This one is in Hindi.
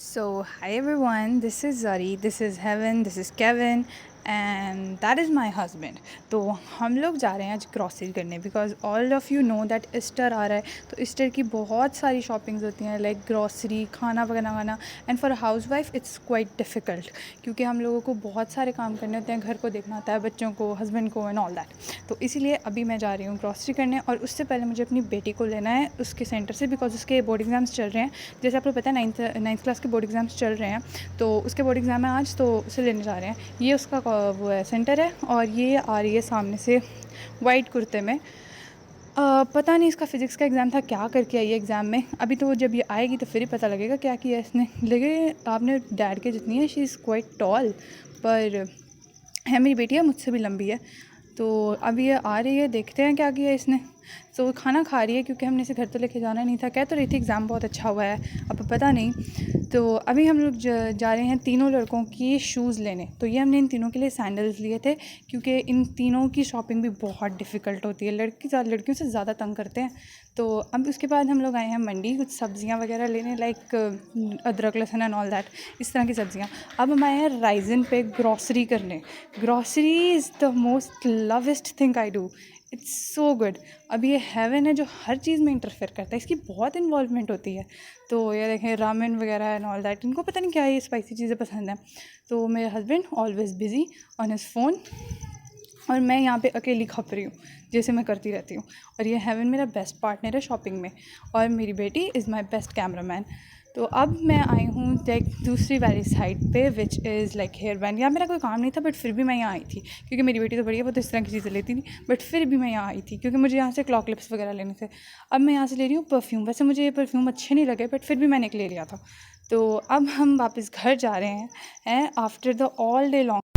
So, hi everyone, this is Zari, this is Heaven, this is Kevin and that is my husband. तो हम लोग जा रहे हैं आज ग्रॉसरी करने because all of you know that Easter आ रहा है. तो ईस्टर की बहुत सारी शॉपिंग्स होती हैं लाइक ग्रॉसरी, खाना वगैरह खाना. And for a house wife it's quite difficult क्योंकि हम लोगों को बहुत सारे काम करने होते हैं, घर को देखना होता है, बच्चों को, हस्बैंड को एंड ऑल दैट. तो इसीलिए अभी मैं जा रही हूँ ग्रॉसरी करने और उससे पहले मुझे अपनी बेटी को लेना है उसके सेंटर से बिकॉज उसके बोर्ड एग्ज़ाम्स चल रहे हैं. जैसे आपको पता है नाइन्थ क्लास के बोर्ड एग्ज़ाम्स चल रहे हैं, तो उसके बोर्ड एग्ज़ाम है आज, तो उसे लेने जा रहे हैं. ये उसका वो है सेंटर है और ये आ रही है सामने से वाइट कुर्ते में. पता नहीं इसका फ़िज़िक्स का एग्ज़ाम था, क्या करके आई है एग्ज़ाम में. अभी तो जब ये आएगी तो फिर ही पता लगेगा क्या किया इसने. लगे आपने डैड के जितनी है, शी इज़ क्वाइट टॉल, पर है मेरी बेटी है, मुझसे भी लंबी है. तो अभी ये आ रही है, देखते हैं क्या किया इसने. तो वो खाना खा रही है क्योंकि हमने इसे घर तो लेके जाना नहीं था. कह तो रही थी एग्ज़ाम बहुत अच्छा हुआ है, अब पता नहीं. तो अभी हम लोग जा रहे हैं तीनों लड़कों की शूज़ लेने. तो ये हमने इन तीनों के लिए सैंडल्स लिए थे क्योंकि इन तीनों की शॉपिंग भी बहुत डिफ़िकल्ट होती है. लड़कियों से ज़्यादा तंग करते हैं. तो अब उसके बाद हम लोग आए हैं मंडी कुछ सब्ज़ियाँ वगैरह लेने, लाइक अदरक लहसुन एंड ऑल दैट, इस तरह की सब्ज़ियाँ. अब हम आए हैं राइजन पे ग्रॉसरी करने. Grocery is the most lowest thing I do. It's so good. अब ये हेवन है जो हर चीज़ में इंटरफेयर करता है, इसकी बहुत इन्वॉल्वमेंट होती है. तो ये देखें रामेन वगैरह एंड ऑल दैट, इनको पता नहीं क्या ये स्पाइसी चीज़ें पसंद हैं. तो मेरे husband always busy on his phone और मैं यहाँ पे अकेली खप रही हूँ जैसे मैं करती रहती हूँ. और ये हेवन मेरा बेस्ट पार्टनर है शॉपिंग में और मेरी बेटी इज़ माई बेस्ट कैमरामैन. तो अब मैं आई हूँ लाइक दूसरी वाली साइड पे which is like hair band. यहाँ मेरा कोई काम नहीं था बट फिर भी मैं यहाँ आई थी क्योंकि मेरी बेटी तो बड़ी है, वो तो इस तरह की चीज़ें लेती नहीं, बट फिर भी मैं यहाँ आई थी क्योंकि मुझे यहाँ से क्लॉक लिप्स वगैरह लेने थे. अब मैं यहाँ से ले रही हूँ परफ्यूम. वैसे मुझे ये परफ्यूम अच्छे नहीं लगे बट फिर भी मैंने एक ले लिया था. तो अब हम वापस घर जा रहे हैं after the all day long